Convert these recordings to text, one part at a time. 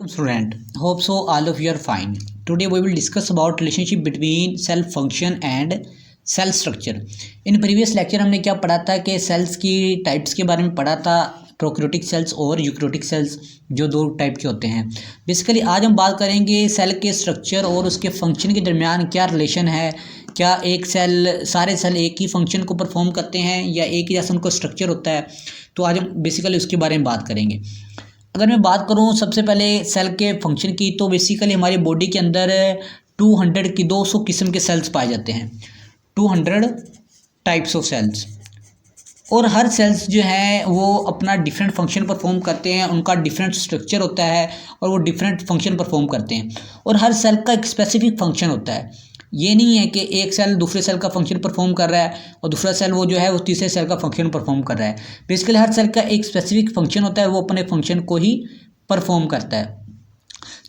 Student, hope so all of you are fine. Today we will discuss about relationship between cell function and cell structure. In previous lecture हमने क्या पढ़ा था कि cells की types के बारे में पढ़ा था, प्रोकैरियोटिक सेल्स और यूकैरियोटिक सेल्स जो दो टाइप के होते हैं. बेसिकली आज हम बात करेंगे सेल के स्ट्रक्चर और उसके फंक्शन के दरमियान क्या रिलेशन है, क्या एक सेल सारे सेल एक ही फंक्शन को परफॉर्म करते हैं या एक ही जैसा उनका स्ट्रक्चर होता है. तो आज हम बेसिकली उसके बारे में बात करेंगे. अगर मैं बात करूं सबसे पहले सेल के फंक्शन की, तो बेसिकली हमारी बॉडी के अंदर 200 किस्म के सेल्स पाए जाते हैं, 200 टाइप्स ऑफ सेल्स. और हर सेल्स जो हैं वो अपना डिफरेंट फंक्शन परफॉर्म करते हैं, उनका डिफरेंट स्ट्रक्चर होता है और वो डिफरेंट फंक्शन परफॉर्म करते हैं. और हर सेल का एक स्पेसिफिक फंक्शन होता है. ये नहीं है कि एक सेल दूसरे सेल का फंक्शन परफॉर्म कर रहा है और दूसरा सेल वो जो है वो तीसरे सेल का फंक्शन परफॉर्म कर रहा है. बेसिकली हर सेल का एक स्पेसिफिक फंक्शन होता है, वो अपने फंक्शन को ही परफॉर्म करता है.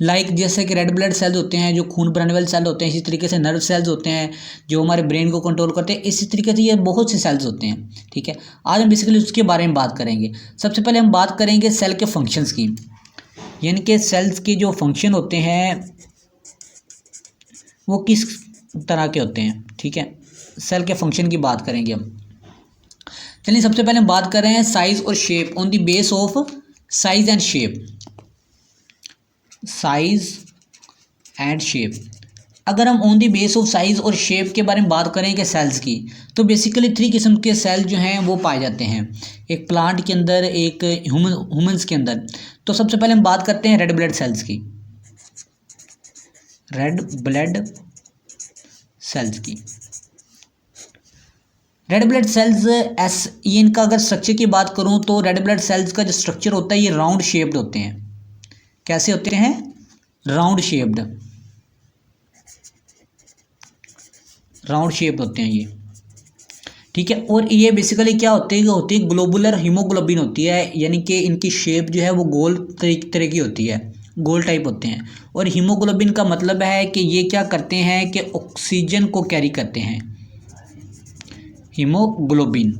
जैसे कि रेड ब्लड सेल्स होते हैं जो खून बनाने वाले सेल होते हैं, इसी तरीके से नर्व सेल्स होते हैं जो हमारे ब्रेन को कंट्रोल करते हैं. इसी तरीके से ये बहुत से सेल्स होते हैं. ठीक है, आज हम बेसिकली उसके बारे में बात करेंगे. सबसे पहले हम बात करेंगे सेल के फंक्शंस की, यानी कि सेल्स के जो फंक्शन होते हैं वो किस तरह के होते हैं. ठीक है, सेल के फंक्शन की बात करेंगे हम. चलिए सबसे पहले हम बात कर रहे हैं साइज और shape. On the base of size and shape, size and shape. अगर हम on the base of size और शेप के बारे में बात करें कि सेल्स की, तो बेसिकली 3 किस्म के सेल जो हैं वो पाए जाते हैं, एक प्लांट के अंदर, एक ह्यूमंस के अंदर. तो सबसे पहले हम बात करते हैं रेड ब्लड सेल्स की. रेड ब्लड सेल्स की, रेड ब्लड सेल्स ये इनका अगर स्ट्रक्चर की बात करूं तो रेड ब्लड सेल्स का जो स्ट्रक्चर होता है ये राउंड शेप्ड होते हैं. कैसे होते हैं? राउंड शेप्ड, राउंड शेप्ड होते हैं ये. ठीक है, और ये बेसिकली क्या होते हैं ग्लोबुलर हीमोग्लोबिन होती है, यानी कि इनकी शेप जो है वो गोल तरह की होती है, गोल टाइप होते हैं. और हीमोग्लोबिन का मतलब है कि ये क्या करते हैं कि ऑक्सीजन को कैरी करते हैं. हीमोग्लोबिन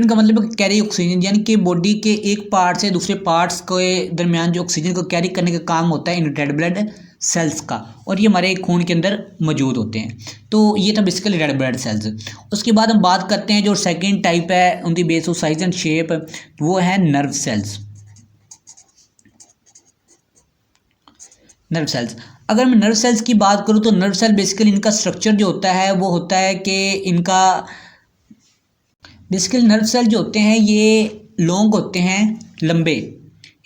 का मतलब है कैरी ऑक्सीजन, यानी कि बॉडी के एक पार्ट से दूसरे पार्ट्स के दरमियान जो ऑक्सीजन को कैरी करने का काम होता है इन रेड ब्लड सेल्स का, और ये हमारे खून के अंदर मौजूद होते हैं. तो ये था बेसिकली रेड ब्लड सेल्स. उसके बाद हम बात करते हैं जो सेकंड टाइप है on the base of size and shape, वो है नर्व सेल्स. नर्व सेल्स, अगर मैं नर्व सेल्स की बात करूं तो नर्व सेल बेसिकली इनका स्ट्रक्चर जो होता है वो होता है कि इनका बेसिकली नर्व सेल जो होते हैं ये लॉन्ग होते हैं, लंबे.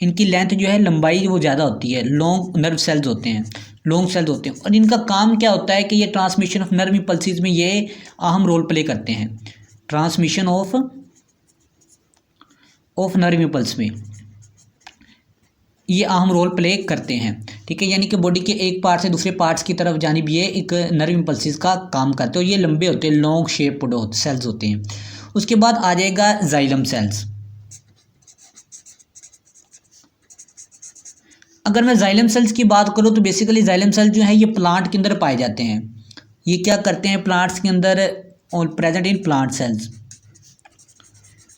इनकी लेंथ जो है लंबाई वो ज़्यादा होती है. लॉन्ग नर्व सेल्स होते हैं, लॉन्ग सेल्स होते हैं. और इनका काम क्या होता है कि ये ट्रांसमिशन ऑफ नर्व इम्पल्सिस में ये अहम रोल प्ले करते हैं. ट्रांसमिशन ऑफ नर्व इम्पल्स में ये अहम रोल प्ले करते हैं. ठीक है, यानी कि बॉडी के एक पार्ट से दूसरे पार्ट्स की तरफ जाने भी ये एक नर्व इम्पल्सिस का काम करते हैं. और ये लंबे होते हैं, लॉन्ग शेप्ड सेल्स होते हैं. उसके बाद आ जाएगा जाइलम सेल्स. अगर मैं जाइलम सेल्स की बात करूं तो बेसिकली जाइलम सेल जो है ये प्लांट के अंदर पाए जाते हैं. ये क्या करते हैं प्लांट्स के अंदर, और प्रेजेंट इन प्लांट सेल्स.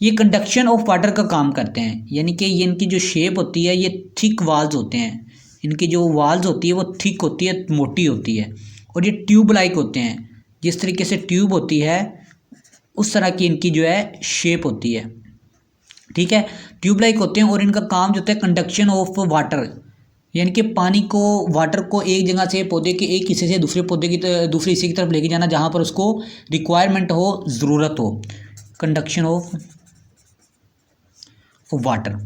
ये कंडक्शन ऑफ वाटर का काम करते हैं, यानी कि ये इनकी जो शेप होती है ये थिक वाल्स होते हैं. इनकी जो वाल्स होती है वो थिक होती है, मोटी होती है. और ये ट्यूब लाइक होते हैं, जिस तरीके से ट्यूब होती है उस तरह की इनकी जो है शेप होती है. ठीक है, ट्यूब लाइक होते हैं. और इनका काम जो होता है कंडक्शन ऑफ वाटर, यानी कि पानी को, वाटर को एक जगह से पौधे के एक हिस्से से दूसरे पौधे की दूसरे हिस्से की तरफ लेके जाना जहाँ पर उसको रिक्वायरमेंट हो, ज़रूरत हो. Conduction of water.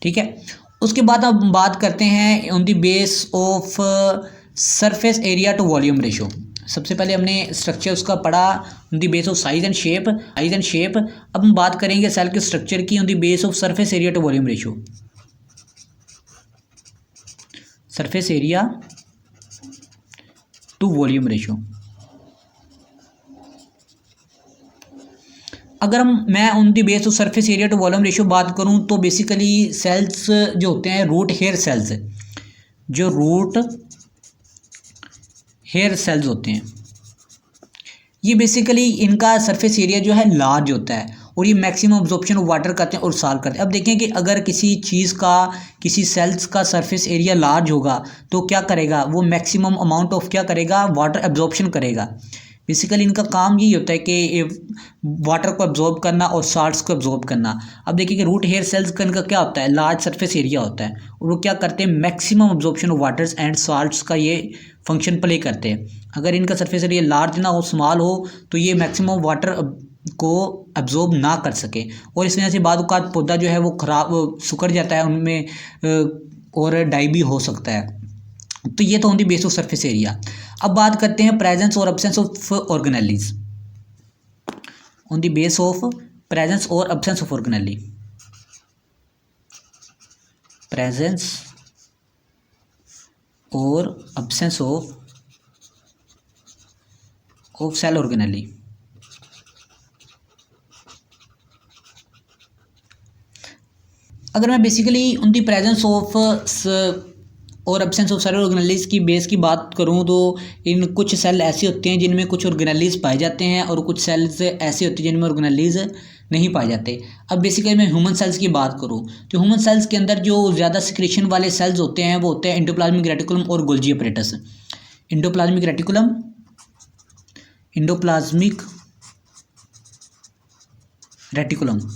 ठीक है, उसके बाद अब हम बात करते हैं on the base of surface area to volume ratio. सबसे पहले हमने स्ट्रक्चर उसका पढ़ा on the base of size and shape. अब हम बात करेंगे सेल के स्ट्रक्चर की on the base of surface area to volume ratio. Surface area to volume ratio. अगर मैं on the base of surface area to volume ratio बात करूं तो बेसिकली सेल्स जो होते हैं रूट हेयर सेल्स, जो रूट हेयर सेल्स होते हैं, ये बेसिकली इनका सरफेस एरिया जो है लार्ज होता है. और ये मैक्सिमम अब्जॉर्प्शन ऑफ वाटर करते हैं और सॉल्व करते हैं। अब देखें कि अगर किसी चीज़ का, किसी सेल्स का सरफेस एरिया लार्ज होगा तो क्या करेगा, वो मैक्सिमम अमाउंट ऑफ क्या करेगा, वाटर एब्जॉर्प्शन करेगा। बेसिकली इनका काम यही होता है कि वाटर को एब्जॉर्ब करना और साल्ट्स को एब्जॉर्ब करना। अब देखिए कि रूट हेयर सेल्स का इनका क्या होता है, लार्ज सरफेस एरिया होता है और वो क्या करते हैं, maximum absorption of waters and salts का ये फंक्शन प्ले करते हैं। अगर इनका सरफेस एरिया लार्ज ना हो, स्मॉल हो, तो ये मैक्सिमम वाटर को एब्जॉर्ब ना कर सके और इस वजह से बाद औक़ात पौधा जो है वो खराब सुखड़ जाता है उनमें और डाई भी हो सकता है। तो ये तो on the base of surface area. अब बात करते हैं प्रेजेंस और absence of organelles. On the base of presence और एब्सेंस ऑफ ऑर्गेनेली, प्रेजेंस और एब्सेंस ऑफ सेल ऑर्गेनेली। अगर मैं basically on the presence of और एब्सेंस ऑफ सेल ऑर्गेनेलीज की बेस की बात करूं तो इन कुछ सेल ऐसे होते हैं जिनमें कुछ ऑर्गेनेलीज पाए जाते हैं और कुछ सेल्स ऐसे होते हैं जिनमें ऑर्गेनेलीज नहीं पाए जाते। अब बेसिकली मैं ह्यूमन सेल्स की बात करूं तो ह्यूमन सेल्स के अंदर जो ज़्यादा सिक्रेशन वाले सेल्स होते हैं वो होते हैं एंडोप्लाज्मिक रेटिकुलम और Golgi apparatus. Endoplasmic reticulum, endoplasmic reticulum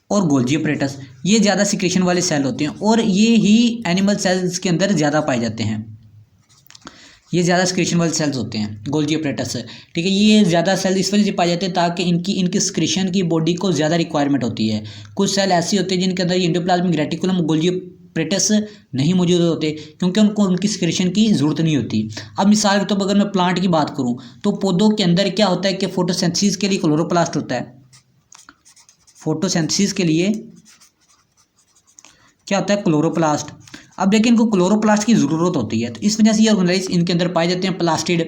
और गोल्जी अपैरेटस, ये ज़्यादा सिक्रेशन वाले सेल होते हैं और ये ही एनिमल सेल्स के अंदर ज़्यादा पाए जाते हैं। ये ज़्यादा सिक्रेशन वाले सेल्स होते हैं गोल्जी अपैरेटस, ठीक है। ये ज़्यादा सेल इस वजह से पाए जाते हैं ताकि इनकी सिक्रेशन की बॉडी को ज़्यादा रिक्वायरमेंट होती है। कुछ सेल ऐसे होते हैं जिनके अंदर ये एंडोप्लाज्मिक रेटिकुलम, गोल्जी अपैरेटस नहीं मौजूद होते क्योंकि उनको उनकी सिक्रेशन की ज़रूरत नहीं होती। अब मिसाल के तौर पर अगर मैं प्लांट की बात करूँ तो पौधों के अंदर क्या होता है कि फोटोसिंथेसिस के लिए क्लोरोप्लास्ट होता है। फोटोसिंथेसिस के लिए क्या होता है, क्लोरोप्लास्ट। अब देखिए इनको क्लोरोप्लास्ट की ज़रूरत होती है तो इस वजह से ये ऑर्गेनेलीज इनके अंदर पाए जाते हैं प्लास्टिड।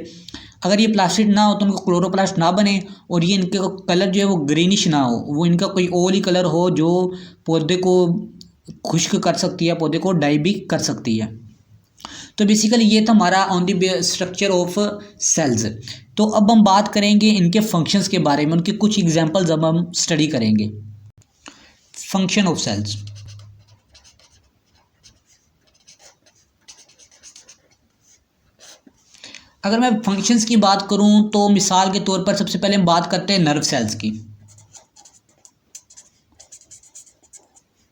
अगर ये प्लास्टिड ना हो तो उनको क्लोरोप्लास्ट ना बने और ये इनके कलर जो है वो ग्रीनिश ना हो, वो इनका कोई और ही कलर हो जो पौधे को खुश्क कर सकती है, पौधे को डाई भी कर सकती है। तो बेसिकली ये था हमारा on the structure of cells. तो अब हम बात करेंगे इनके फंक्शंस के बारे में, उनके कुछ एग्जांपल्स अब हम स्टडी करेंगे। Function of cells. अगर मैं फंक्शंस की बात करूं तो मिसाल के तौर पर सबसे पहले हम बात करते हैं नर्व सेल्स की।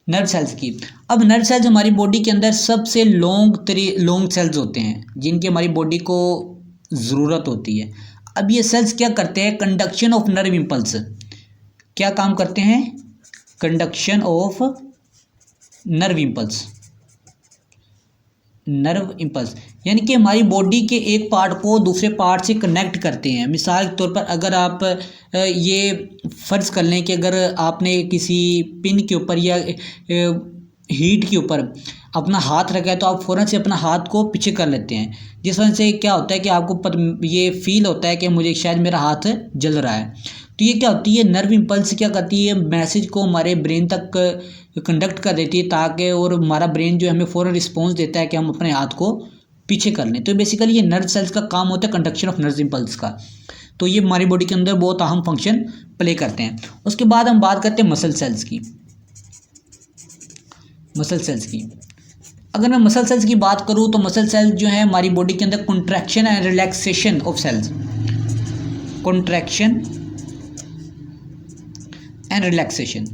नर्व सेल्स की, अब नर्व सेल्स हमारी बॉडी के अंदर सबसे लॉन्ग सेल्स होते हैं जिनकी हमारी बॉडी को ज़रूरत होती है। अब ये सेल्स क्या करते हैं, कंडक्शन ऑफ नर्व इम्पल्स, क्या काम करते हैं, conduction of nerve impulse, nerve impulse यानी कि हमारी बॉडी के एक पार्ट को दूसरे पार्ट से कनेक्ट करते हैं। मिसाल के तौर पर अगर आप ये फ़र्ज़ कर लें कि अगर आपने किसी पिन के ऊपर या हीट के ऊपर अपना हाथ रखा है तो आप फ़ौरन से अपना हाथ को पीछे कर लेते हैं, जिस वजह से क्या होता है कि आपको ये फील होता है कि मुझे शायद मेरा हाथ जल रहा है। तो ये क्या होती है, नर्व इम्पल्स क्या करती है, मैसेज को हमारे ब्रेन तक कंडक्ट कर देती है ताकि, और हमारा ब्रेन जो हमें फ़ौरन रिस्पॉन्स देता है कि हम अपने हाथ को पीछे कर लें। तो बेसिकली ये नर्व सेल्स का काम होता है कंडक्शन ऑफ नर्व इम्पल्स का। तो ये हमारी बॉडी के अंदर बहुत अहम फंक्शन प्ले करते हैं। उसके बाद हम बात करते हैं मसल सेल्स की। मसल सेल्स की, अगर मैं मसल सेल्स की बात करूँ तो मसल सेल्स जो है हमारी बॉडी के अंदर contraction and relaxation of cells, contraction and relaxation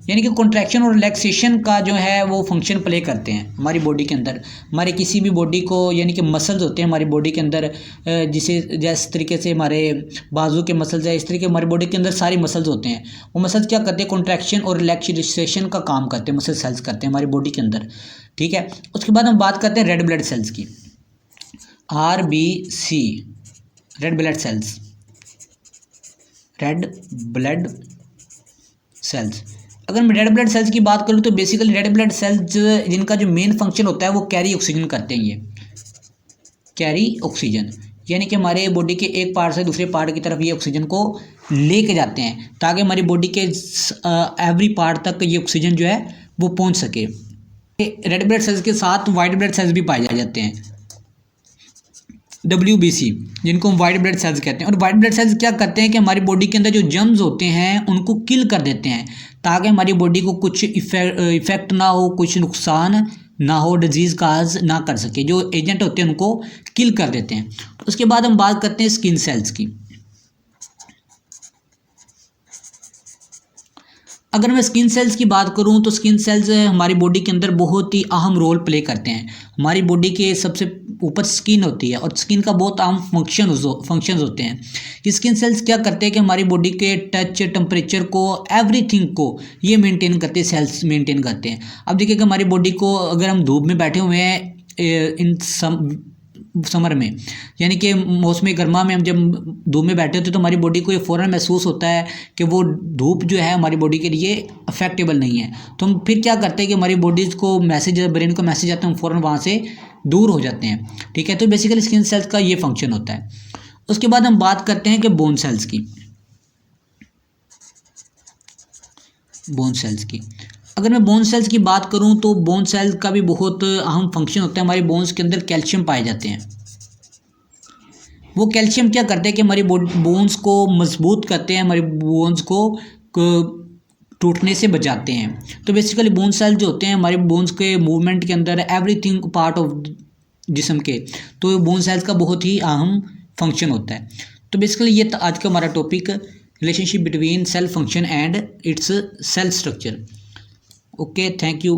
यानी कि कॉन्ट्रैक्शन और रिलैक्सेशन का जो है वो फंक्शन प्ले करते हैं हमारी बॉडी के अंदर। हमारी किसी भी बॉडी को यानी कि मसल्स होते हैं हमारी बॉडी के अंदर, जिस तरीके से हमारे बाजू के मसल्स है, इस तरीके हमारी बॉडी के अंदर सारी मसल्स होते हैं। वो मसल्स क्या करते हैं, कॉन्ट्रैक्शन और रिलैक्सेशन का काम करते हैं, मसल सेल्स करते हैं हमारी बॉडी के अंदर, ठीक है। उसके बाद हम बात करते हैं रेड ब्लड सेल्स की, RBC, red blood cells, red blood cells. अगर मैं रेड ब्लड सेल्स की बात करूँ तो बेसिकली रेड ब्लड सेल्स जिनका जो मेन फंक्शन होता है वो कैरी ऑक्सीजन करते हैं। ये कैरी ऑक्सीजन यानी कि हमारे बॉडी के एक पार्ट से दूसरे पार्ट की तरफ ये ऑक्सीजन को लेके जाते हैं ताकि हमारी बॉडी के एवरी पार्ट तक ये ऑक्सीजन जो है वो पहुंच सके। रेड ब्लड सेल्स के साथ वाइट ब्लड सेल्स भी पाए जाते हैं। WBC, जिनको हम वाइट ब्लड सेल्स कहते हैं। और वाइट ब्लड सेल्स क्या करते हैं कि हमारी बॉडी के अंदर जो जर्म्स होते हैं उनको किल कर देते हैं, ताकि हमारी बॉडी को कुछ इफेक्ट ना हो, कुछ नुकसान ना हो, डिजीज़ काज ना कर सके। जो एजेंट होते हैं उनको किल कर देते हैं। उसके बाद हम बात करते हैं स्किन सेल्स की। अगर मैं स्किन सेल्स की बात करूं तो स्किन सेल्स हमारी बॉडी के अंदर बहुत ही अहम रोल प्ले करते हैं। हमारी बॉडी के सबसे ऊपर स्किन होती है और स्किन का बहुत अहम फंक्शंस होते हैं। ये स्किन सेल्स क्या करते हैं कि हमारी बॉडी के टच, टेम्परेचर को, एवरीथिंग को ये मेंटेन करते हैं, सेल्स मेंटेन करते हैं। अब देखिए कि हमारी बॉडी को, अगर हम धूप में बैठे हुए हैं इन समर में, यानी कि मौसम गर्मा में हम जब धूप में बैठे होते हैं तो हमारी बॉडी को ये फ़ौरन महसूस होता है कि वो धूप जो है हमारी बॉडी के लिए अफेक्टेबल नहीं है। तो हम फिर क्या करते हैं कि हमारी बॉडीज़ को मैसेज, ब्रेन को मैसेज आता है, हम फ़ौरन वहाँ से दूर हो जाते हैं। ठीक है, तो बेसिकली स्किन सेल्स का ये फंक्शन होता है। उसके बाद हम बात करते हैं कि बोन सेल्स की। बोन सेल्स की अगर मैं बोन सेल्स की बात करूं तो बोन सेल का भी बहुत अहम फंक्शन होता है। हमारी बोन्स के अंदर कैल्शियम पाए जाते हैं। वो कैल्शियम क्या करते हैं कि हमारी बोन्स को मजबूत करते हैं, हमारी बोन्स को टूटने से बचाते हैं। तो बेसिकली बोन सेल जो होते हैं हमारे बोन्स के मूवमेंट के अंदर, एवरीथिंग पार्ट ऑफ जिस्म के, तो बोन सेल्स का बहुत ही अहम फंक्शन होता है। तो बेसिकली ये आज का हमारा topic, relationship between cell function and its cell structure. Okay, thank you.